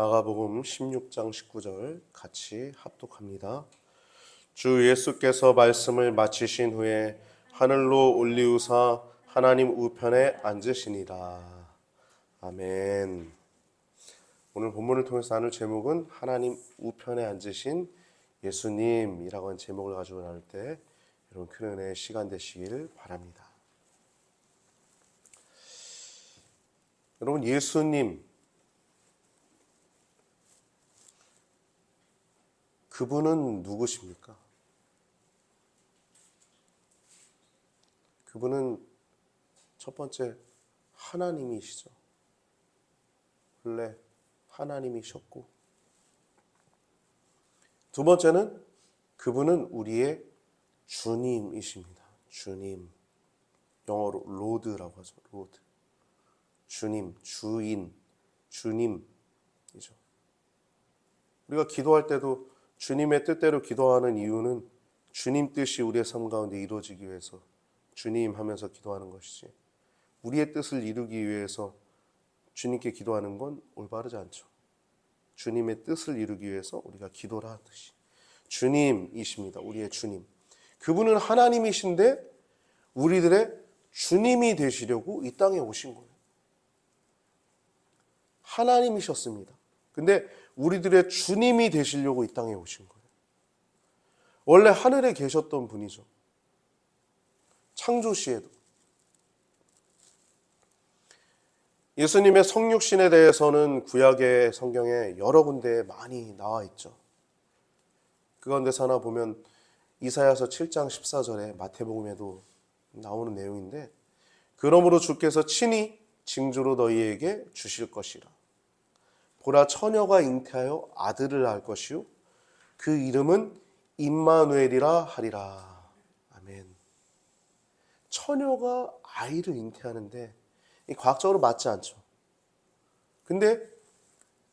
마가복음 16장 19절 같이 합독합니다. 주 예수께서 말씀을 마치신 후에 하늘로 올리우사 하나님 우편에 앉으시니라. 아멘. 오늘 본문을 통해서 나눌 제목은 하나님 우편에 앉으신 예수님이라고 하는 제목을 가지고 나눌 때 여러분 큰 은혜의 시간 되시길 바랍니다. 여러분, 예수님, 그분은 누구십니까? 그분은 첫 번째 하나님이시죠. 원래 하나님이셨고, 두 번째는 그분은 우리의 주님이십니다. 주님, 영어로 로드라고 하죠. 로드. 주님, 주인, 주님이죠. 우리가 기도할 때도 주님의 뜻대로 기도하는 이유는 주님 뜻이 우리의 삶 가운데 이루어지기 위해서 주님 하면서 기도하는 것이지, 우리의 뜻을 이루기 위해서 주님께 기도하는 건 올바르지 않죠. 주님의 뜻을 이루기 위해서 우리가 기도를 하듯이 주님이십니다. 우리의 주님. 그분은 하나님이신데 우리들의 주님이 되시려고 이 땅에 오신 거예요. 하나님이셨습니다. 근데 우리들의 주님이 되시려고 이 땅에 오신 거예요. 원래 하늘에 계셨던 분이죠. 창조 시에도. 예수님의 성육신에 대해서는 구약의 성경에 여러 군데에 많이 나와 있죠. 그 가운데서 하나 보면 이사야서 7장 14절에 마태복음에도 나오는 내용인데, 그러므로 주께서 친히 징조로 너희에게 주실 것이라. 보라, 처녀가 잉태하여 아들을 낳을 것이요 그 이름은 임마누엘이라 하리라. 아멘. 처녀가 아이를 잉태하는데 과학적으로 맞지 않죠. 근데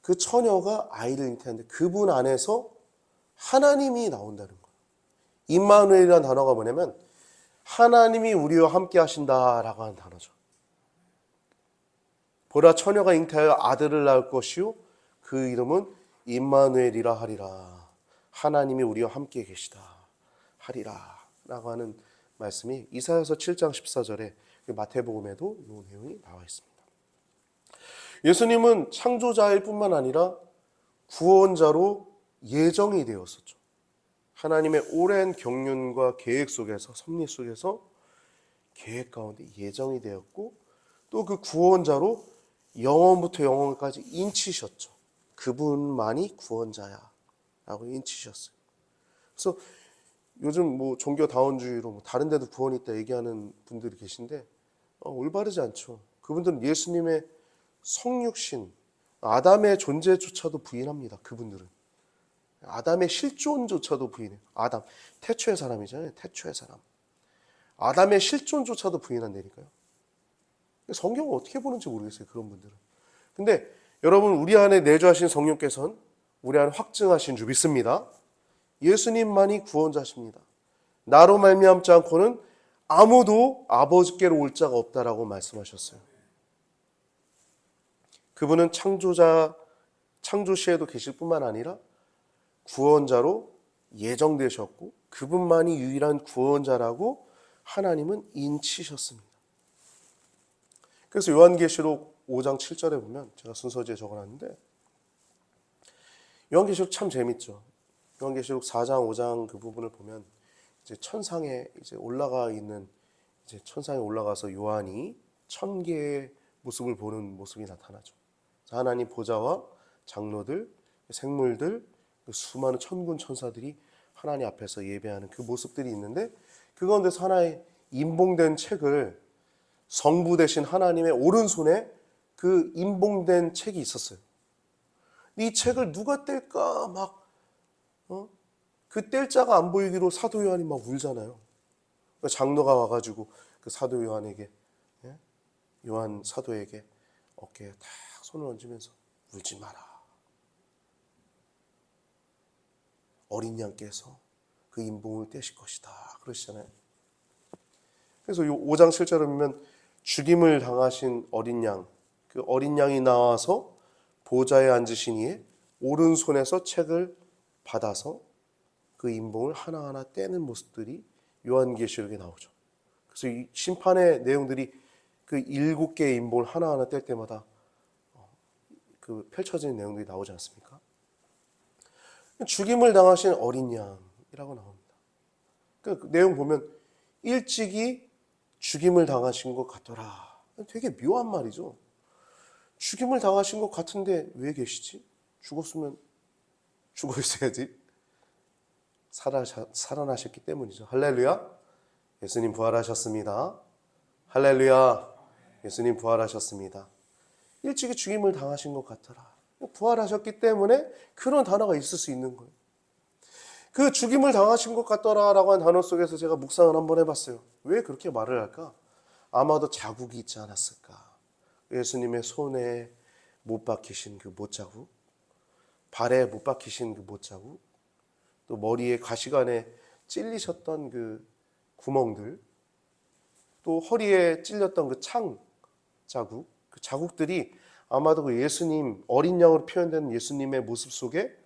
그 처녀가 아이를 잉태하는데 그분 안에서 하나님이 나온다는 거예요. 임마누엘이라는 단어가 뭐냐면 하나님이 우리와 함께 하신다라고 하는 단어죠. 보라, 처녀가 잉태하여 아들을 낳을 것이요 그 이름은 임마누엘이라 하리라. 하나님이 우리와 함께 계시다 하리라 라고 하는 말씀이 이사야서 7장 14절에 마태복음에도 이 내용이 나와 있습니다. 예수님은 창조자일 뿐만 아니라 구원자로 예정이 되었었죠. 하나님의 오랜 경륜과 계획 속에서, 섭리 속에서 계획 가운데 예정이 되었고, 또 그 구원자로 영원부터 영원까지 인치셨죠. 그분만이 구원자야 라고 인치셨어요. 그래서 요즘 종교다원주의로 다른 데도 구원이 있다 얘기하는 분들이 계신데 올바르지 않죠. 그분들은 예수님의 성육신, 아담의 존재조차도 부인합니다. 그분들은 아담의 실존조차도 부인해요. 아담, 태초의 사람이잖아요. 태초의 사람. 아담의 실존조차도 부인한다니까요. 성경을 어떻게 보는지 모르겠어요. 그런 분들은. 근데 여러분, 우리 안에 내주하신 성령께서는 우리 안에 확증하신 줄 믿습니다. 예수님만이 구원자십니다. 나로 말미암지 않고는 아무도 아버지께로 올 자가 없다라고 말씀하셨어요. 그분은 창조 시에도 계실 뿐만 아니라 구원자로 예정되셨고, 그분만이 유일한 구원자라고 하나님은 인치셨습니다. 그래서 요한계시록 5장 7절에 보면, 제가 순서지에 적어놨는데, 요한계시록 참 재밌죠. 요한계시록 4장 5장 그 부분을 보면 이제 천상에 이제 올라가 있는, 이제 천상에 올라가서 요한이 1000개의 모습을 보는 모습이 나타나죠. 하나님 보좌와 장로들, 생물들, 수많은 천군 천사들이 하나님 앞에서 예배하는 그 모습들이 있는데, 그 가운데서 하나의 인봉된 책을, 성부 되신 하나님의 오른손에 그 인봉된 책이 있었어요. 이 책을 누가 뗄까 그 뗄 자가 안 보이기로 사도 요한이 막 울잖아요. 장로가 와가지고 그 사도 요한에게, 요한 사도에게 어깨에 탁 손을 얹으면서 울지 마라. 어린 양께서 그 인봉을 떼실 것이다 그러시잖아요. 그래서 요 5장 7절을 보면 죽임을 당하신 어린 양, 그 어린 양이 나와서 보좌에 앉으신 이의 오른손에서 책을 받아서 그 인봉을 하나하나 떼는 모습들이 요한계시록에 나오죠. 그래서 이 심판의 내용들이 그 7개의 인봉을 하나하나 뗄 때마다 그 펼쳐지는 내용들이 나오지 않습니까? 죽임을 당하신 어린 양이라고 나옵니다. 그 내용 보면 일찍이 죽임을 당하신 것 같더라. 되게 묘한 말이죠. 죽임을 당하신 것 같은데 왜 계시지? 죽었으면 죽어 있어야지. 살아나셨기 때문이죠. 할렐루야. 예수님 부활하셨습니다. 할렐루야. 예수님 부활하셨습니다. 일찍이 죽임을 당하신 것 같더라. 부활하셨기 때문에 그런 단어가 있을 수 있는 거예요. 그 죽임을 당하신 것 같더라라고 한 단어 속에서 제가 묵상을 한번 해봤어요. 왜 그렇게 말을 할까? 아마도 자국이 있지 않았을까? 예수님의 손에 못 박히신 그 못자국, 발에 못 박히신 그 못자국, 또 머리에 가시관에 찔리셨던 그 구멍들, 또 허리에 찔렸던 그 창 자국, 그 자국들이 아마도 그 예수님, 어린 양으로 표현되는 예수님의 모습 속에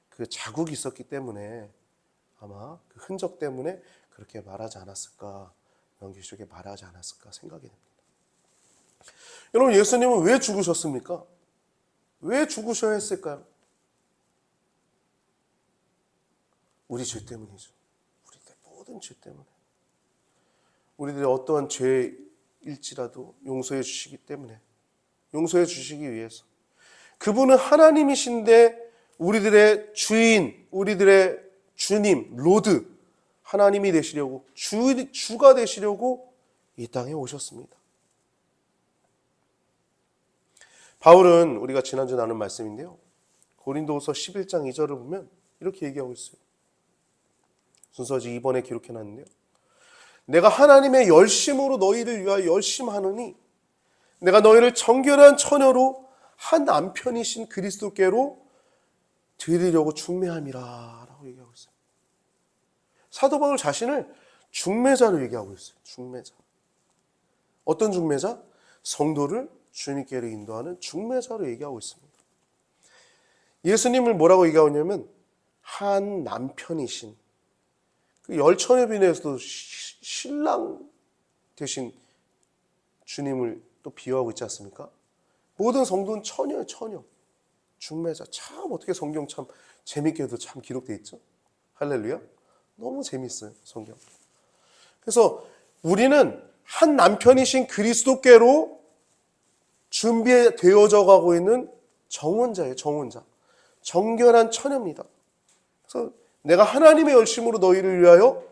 그 자국이 있었기 때문에 아마 그 흔적 때문에 그렇게 말하지 않았을까, 요한계시록에 말하지 않았을까 생각이 됩니다. 여러분, 예수님은 왜 죽으셨습니까? 왜 죽으셔야 했을까요? 우리 죄 때문이죠. 우리들의 모든 죄 때문에. 우리들의 어떠한 죄일지라도 용서해 주시기 때문에, 용서해 주시기 위해서. 그분은 하나님이신데 우리들의 주인, 우리들의 주님, 로드, 하나님이 되시려고, 주가 되시려고 이 땅에 오셨습니다. 바울은 우리가 지난주 나눈 말씀인데요, 고린도후서 11장 2절을 보면 이렇게 얘기하고 있어요. 순서지 2번에 기록해놨는데요, 내가 하나님의 열심으로 너희를 위하여 열심하느니 내가 너희를 정결한 처녀로 한 남편이신 그리스도께로 드리려고 중매함이라 라고 얘기하고 있어요. 사도 바울 자신을 중매자로 얘기하고 있어요. 중매자. 어떤 중매자? 성도를 주님께로 인도하는 중매자로 얘기하고 있습니다. 예수님을 뭐라고 얘기하고 있냐면 한 남편이신, 그 열처녀 비유에서도 신랑 되신 주님을 또 비유하고 있지 않습니까? 모든 성도는 처녀예요, 처녀. 중매자. 참 어떻게 성경 참 재밌게도 참 기록되어 있죠? 할렐루야. 너무 재밌어요, 성경. 그래서 우리는 한 남편이신 그리스도께로 준비되어져 가고 있는 정혼자예요, 정혼자. 정결한 처녀입니다. 그래서 내가 하나님의 열심으로 너희를 위하여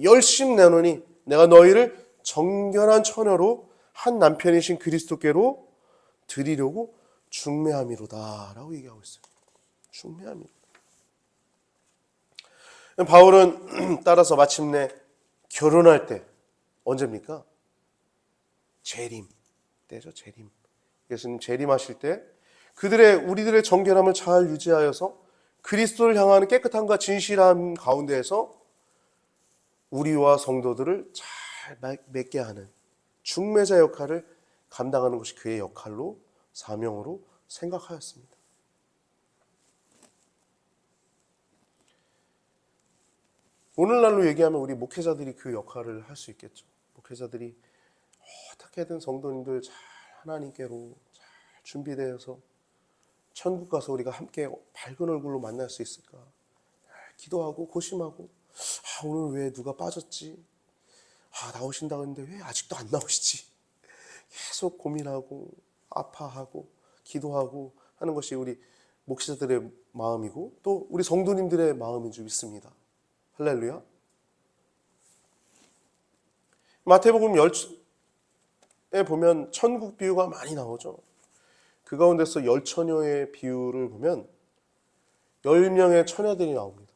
열심 내노니 내가 너희를 정결한 처녀로 한 남편이신 그리스도께로 드리려고 중매함이로다 라고 얘기하고 있어요. 중매함이로다. 바울은 따라서 마침내 결혼할 때, 언제입니까? 재림 때죠. 재림. 예수님 재림하실 때 우리들의 정결함을 잘 유지하여서 그리스도를 향하는 깨끗함과 진실함 가운데에서 우리와 성도들을 잘 맺게 하는 중매자 역할을 감당하는 것이 그의 역할로, 사명으로 생각하였습니다. 오늘날로 얘기하면 우리 목회자들이 그 역할을 할 수 있겠죠. 목회자들이 어떻게든 성도님들 잘 하나님께로 잘 준비되어서 천국 가서 우리가 함께 밝은 얼굴로 만날 수 있을까? 기도하고 고심하고, 오늘 왜 누가 빠졌지? 나오신다고 했는데 왜 아직도 안 나오시지? 계속 고민하고 아파하고 기도하고 하는 것이 우리 목사들의 마음이고 또 우리 성도님들의 마음인 줄 믿습니다. 할렐루야. 마태복음 10에 보면 천국 비유가 많이 나오죠. 그 가운데서 열처녀의 비유를 보면 10명의 처녀들이 나옵니다.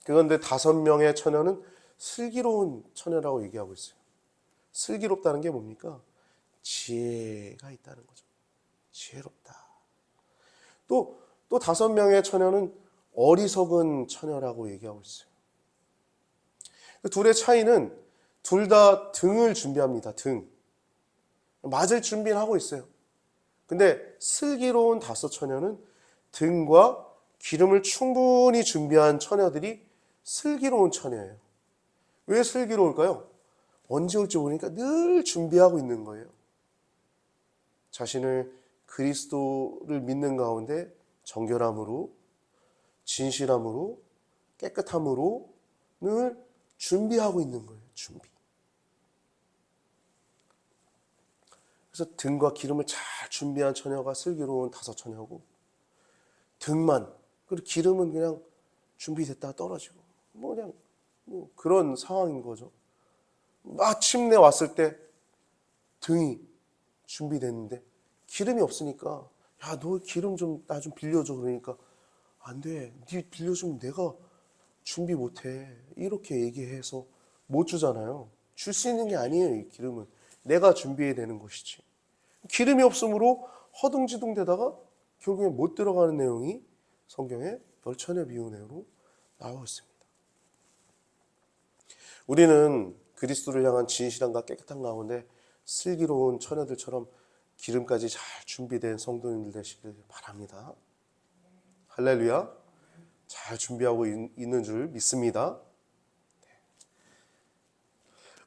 그런데 5명의 처녀는 슬기로운 처녀라고 얘기하고 있어요. 슬기롭다는 게 뭡니까? 지혜가 있다는 거죠. 지혜롭다. 또 5명의 처녀는 어리석은 처녀라고 얘기하고 있어요. 그 둘의 차이는 둘 다 등을 준비합니다. 등. 맞을 준비를 하고 있어요. 근데 슬기로운 5처녀는 등과 기름을 충분히 준비한 처녀들이 슬기로운 처녀예요. 왜 슬기로울까요? 언제 올지 모르니까 늘 준비하고 있는 거예요. 자신을 그리스도를 믿는 가운데 정결함으로, 진실함으로, 깨끗함으로 늘 준비하고 있는 거예요. 준비. 그래서 등과 기름을 잘 준비한 처녀가 슬기로운 5처녀고, 등만, 그리고 기름은 그냥 준비됐다가 떨어지고, 그냥 그런 상황인 거죠. 마침내 왔을 때 등이 준비됐는데 기름이 없으니까, 야, 너 기름 좀 나 좀 빌려줘. 그러니까 안 돼. 네 빌려주면 내가 준비 못해. 이렇게 얘기해서 못 주잖아요. 줄 수 있는 게 아니에요. 이 기름은 내가 준비해야 되는 것이지. 기름이 없으므로 허둥지둥대다가 결국엔 못 들어가는 내용이 성경에 열처녀 비유내로 나와 있습니다. 우리는 그리스도를 향한 진실함과 깨끗한 가운데 슬기로운 처녀들처럼 기름까지 잘 준비된 성도님들 되시길 바랍니다. 할렐루야. 잘 준비하고 있는 줄 믿습니다.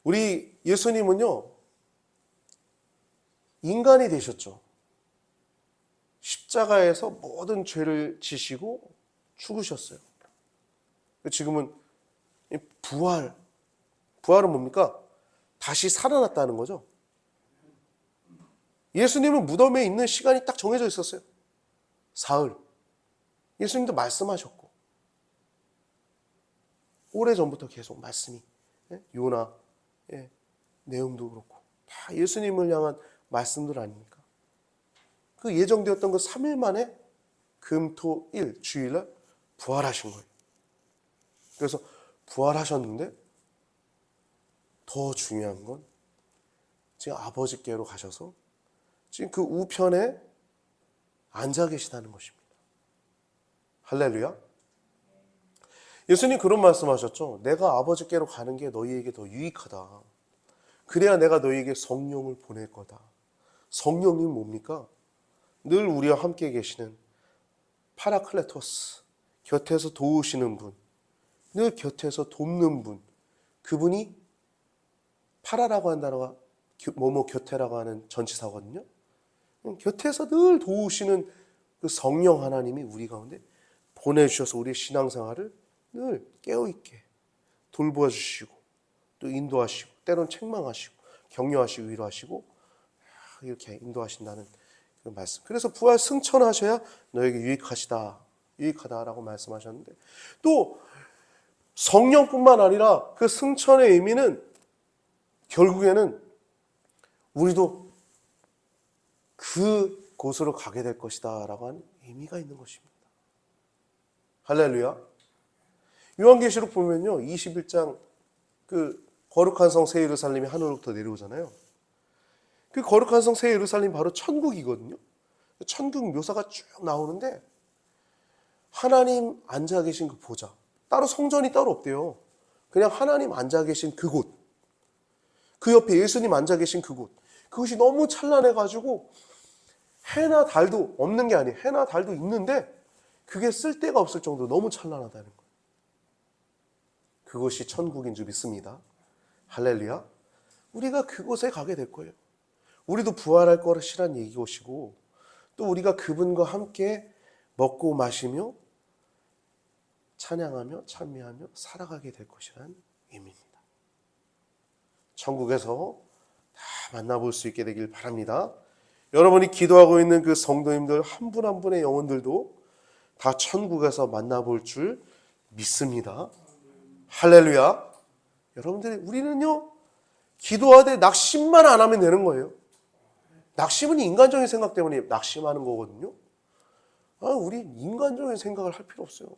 우리 예수님은요, 인간이 되셨죠. 십자가에서 모든 죄를 지시고 죽으셨어요. 지금은 부활은 뭡니까? 다시 살아났다는 거죠. 예수님은 무덤에 있는 시간이 딱 정해져 있었어요. 사흘. 예수님도 말씀하셨고, 오래전부터 계속 말씀이, 요나 내용도 그렇고 다 예수님을 향한 말씀들 아닙니까? 그 예정되었던 그 3일 만에 금토일 주일날 부활하신 거예요. 그래서 부활하셨는데 더 중요한 건 지금 아버지께로 가셔서 지금 그 우편에 앉아 계시다는 것입니다. 할렐루야. 예수님 그런 말씀하셨죠. 내가 아버지께로 가는 게 너희에게 더 유익하다. 그래야 내가 너희에게 성령을 보낼 거다. 성령이 뭡니까? 늘 우리와 함께 계시는 파라클레토스, 곁에서 도우시는 분, 늘 곁에서 돕는 분. 그분이 파라라고 한 단어가 뭐뭐 곁에라고 하는 전치사거든요. 곁에서 늘 도우시는 그 성령 하나님이 우리 가운데 보내주셔서 우리의 신앙생활을 늘 깨어있게 돌보아주시고 또 인도하시고 때론 책망하시고 격려하시고 위로하시고 이렇게 인도하신다는 그 말씀. 그래서 부활 승천하셔야 너에게 유익하다라고 말씀하셨는데, 또 성령뿐만 아니라 그 승천의 의미는 결국에는 우리도 그 곳으로 가게 될 것이다 라고 하는 의미가 있는 것입니다. 할렐루야. 요한계시록 보면요, 21장 그 거룩한 성 새 예루살렘이 하늘로부터 내려오잖아요. 그 거룩한 성 새 예루살렘이 바로 천국이거든요. 천국 묘사가 쭉 나오는데 하나님 앉아 계신 그 보좌, 따로 성전이 따로 없대요. 그냥 하나님 앉아 계신 그곳, 그 옆에 예수님 앉아 계신 그곳, 그것이 너무 찬란해가지고 해나 달도 없는 게 아니에요. 해나 달도 있는데 그게 쓸데가 없을 정도로 너무 찬란하다는 거예요. 그것이 천국인 줄 믿습니다. 할렐루야. 우리가 그곳에 가게 될 거예요. 우리도 부활할 것이란 얘기것이고, 또 우리가 그분과 함께 먹고 마시며 찬양하며 찬미하며 살아가게 될 것이란 의미입니다. 천국에서 다 만나볼 수 있게 되길 바랍니다. 여러분이 기도하고 있는 그 성도님들 한 분 한 분의 영혼들도 다 천국에서 만나볼 줄 믿습니다. 할렐루야. 여러분들이, 우리는요, 기도하되 낙심만 안 하면 되는 거예요. 낙심은 인간적인 생각 때문에 낙심하는 거거든요. 우리 인간적인 생각을 할 필요 없어요.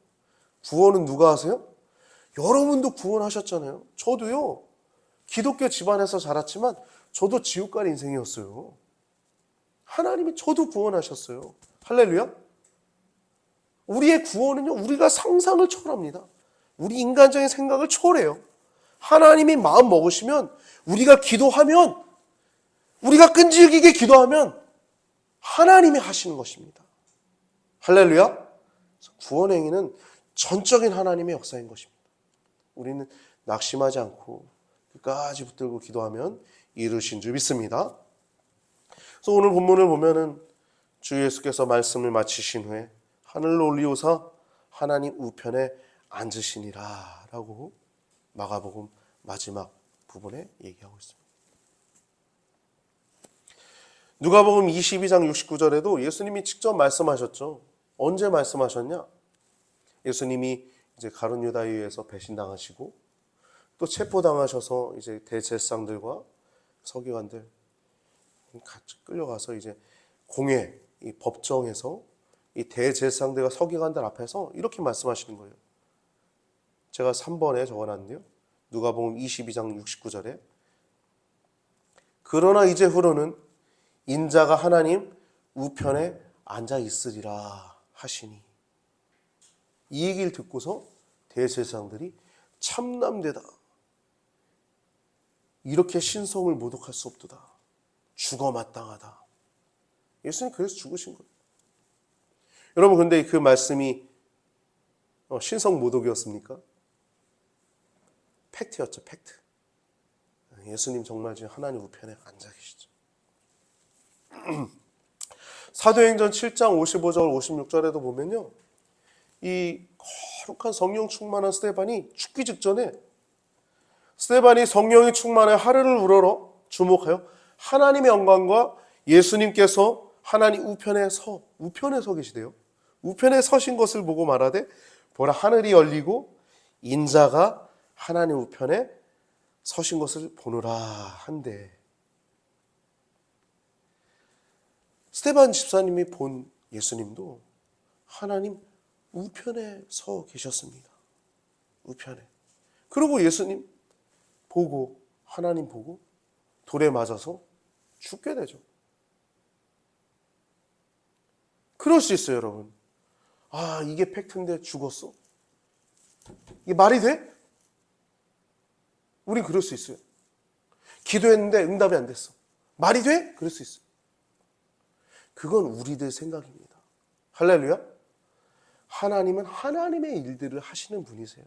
구원은 누가 하세요? 여러분도 구원하셨잖아요. 저도요, 기독교 집안에서 자랐지만 저도 지옥 갈 인생이었어요. 하나님이 저도 구원하셨어요. 할렐루야. 우리의 구원은요, 우리가 상상을 초월합니다. 우리 인간적인 생각을 초월해요. 하나님이 마음 먹으시면, 우리가 기도하면, 우리가 끈질기게 기도하면 하나님이 하시는 것입니다. 할렐루야. 구원 행위는 전적인 하나님의 역사인 것입니다. 우리는 낙심하지 않고 끝까지 붙들고 기도하면 이루신 줄 믿습니다. 그래서 오늘 본문을 보면은 주 예수께서 말씀을 마치신 후에 하늘로 올리오사 하나님 우편에 앉으시니라 라고 마가복음 마지막 부분에 얘기하고 있습니다. 누가복음 22장 69절에도 예수님이 직접 말씀하셨죠. 언제 말씀하셨냐? 예수님이 이제 가룟 유다에 의해서 배신당하시고 또 체포당하셔서 이제 대제사장들과 서기관들 같이 끌려가서 이제 공회 이 법정에서 이 대제사장들과 서기관들 앞에서 이렇게 말씀하시는 거예요. 제가 3번에 적어놨는데요. 누가복음 22장 69절에 그러나 이제후로는 인자가 하나님 우편에 앉아 있으리라 하시니 이 얘기를 듣고서 대제사장들이 참남되다. 이렇게 신성을 모독할 수 없도다. 죽어 마땅하다. 예수님 그래서 죽으신 거예요. 여러분 근데 그 말씀이 신성 모독이었습니까? 팩트였죠. 팩트. 예수님 정말 지금 하나님 우편에 앉아 계시죠. 사도행전 7장 55절 56절에도 보면요. 이 거룩한 성령 충만한 스데반이 죽기 직전에 스데반이 성령이 충만해 하늘을 우러러 주목하여 하나님의 영광과 예수님께서 하나님 우편에 서 계시대요. 우편에 서신 것을 보고 말하되 보라 하늘이 열리고 인자가 하나님 우편에 서신 것을 보노라 한데 스데반 집사님이 본 예수님도 하나님 우편에 서 계셨습니다. 우편에. 그리고 예수님 보고 하나님 보고 돌에 맞아서 죽게 되죠. 그럴 수 있어요, 여러분. 아, 이게 팩트인데 죽었어? 이게 말이 돼? 우린 그럴 수 있어요. 기도했는데 응답이 안 됐어. 말이 돼? 그럴 수 있어요. 그건 우리들 생각입니다. 할렐루야. 하나님은 하나님의 일들을 하시는 분이세요.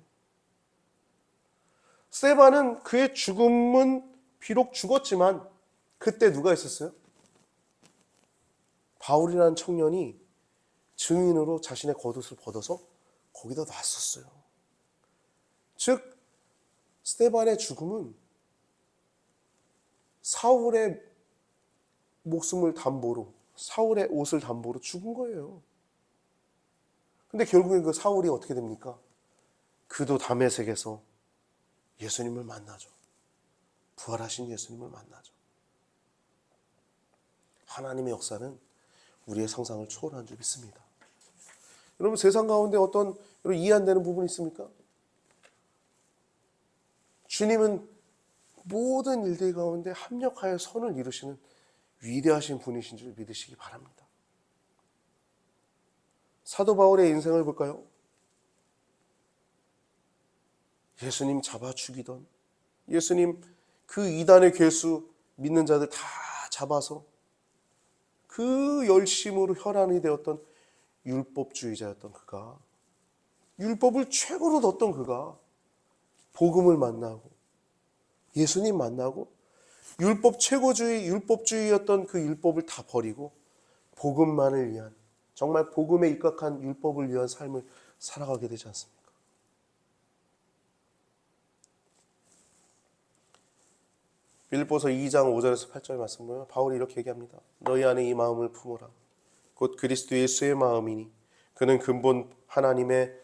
스데반은 그의 죽음은 비록 죽었지만 그때 누가 있었어요? 바울이라는 청년이 증인으로 자신의 겉옷을 벗어서 거기다 놨었어요. 즉 스데반의 죽음은 사울의 목숨을 담보로 사울의 옷을 담보로 죽은 거예요. 근데 결국엔 그 사울이 어떻게 됩니까? 그도 다메섹에서 예수님을 만나죠. 부활하신 예수님을 만나죠. 하나님의 역사는 우리의 상상을 초월한 줄 믿습니다. 여러분 세상 가운데 어떤 이해 안 되는 부분이 있습니까? 주님은 모든 일들 가운데 합력하여 선을 이루시는 위대하신 분이신 줄 믿으시기 바랍니다. 사도 바울의 인생을 볼까요? 예수님 잡아 죽이던 예수님 그 이단의 괴수 믿는 자들 다 잡아서 그 열심으로 혈안이 되었던 율법주의자였던 그가 율법을 최고로 뒀던 그가 복음을 만나고 예수님 만나고 율법 최고주의 율법주의였던 그 율법을 다 버리고 복음만을 위한 정말 복음에 입각한 율법을 위한 삶을 살아가게 되지 않습니까? 빌립보서 2장 5절에서 8절 말씀 보면 바울이 이렇게 얘기합니다. 너희 안에 이 마음을 품어라. 곧 그리스도 예수의 마음이니 그는 근본 하나님의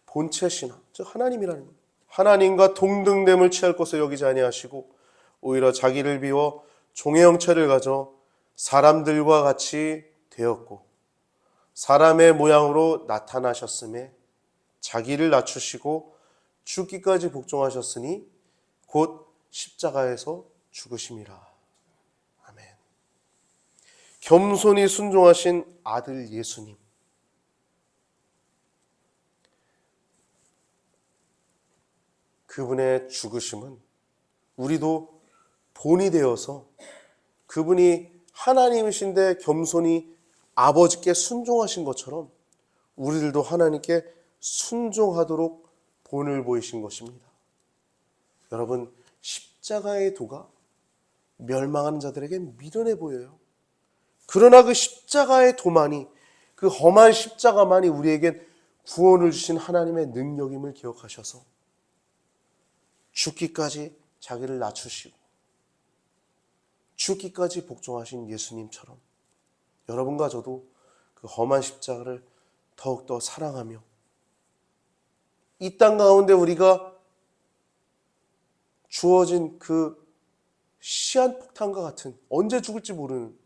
본체시나 즉 하나님이라는 거예요. 하나님과 동등됨을 취할 것을 여기지 아니하시고 오히려 자기를 비워 종의 형체를 가져 사람들과 같이 되었고 사람의 모양으로 나타나셨음에 자기를 낮추시고 죽기까지 복종하셨으니 곧 십자가에서 죽으심이라. 아멘. 겸손히 순종하신 아들 예수님. 그분의 죽으심은 우리도 본이 되어서 그분이 하나님이신데 겸손히 아버지께 순종하신 것처럼 우리들도 하나님께 순종하도록 본을 보이신 것입니다. 여러분, 십자가의 도가 멸망하는 자들에게 미련해 보여요. 그러나 그 십자가의 도만이, 그 험한 십자가만이 우리에겐 구원을 주신 하나님의 능력임을 기억하셔서 죽기까지 자기를 낮추시고 죽기까지 복종하신 예수님처럼 여러분과 저도 그 험한 십자가를 더욱더 사랑하며 이 땅 가운데 우리가 주어진 그 시한폭탄과 같은, 언제 죽을지 모르는,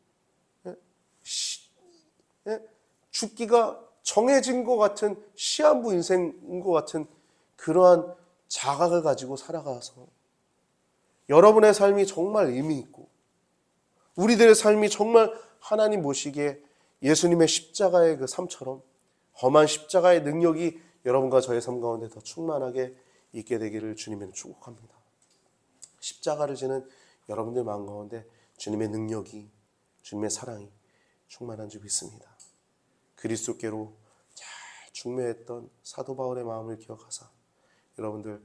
죽기가 정해진 것 같은 시한부 인생인 것 같은 그러한 자각을 가지고 살아가서 여러분의 삶이 정말 의미 있고 우리들의 삶이 정말 하나님 보시기에 예수님의 십자가의 그 삶처럼 험한 십자가의 능력이 여러분과 저의 삶 가운데 더 충만하게 있게 되기를 주님의 축복합니다. 십자가를 지는 여러분들 마음 가운데 주님의 능력이, 주님의 사랑이 충만한 줄 믿습니다. 그리스도께로 잘 중매했던 사도 바울의 마음을 기억하사 여러분들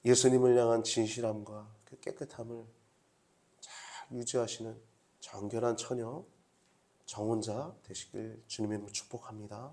예수님을 향한 진실함과 그 깨끗함을 잘 유지하시는 정결한 처녀, 정혼자 되시길 주님의 축복합니다.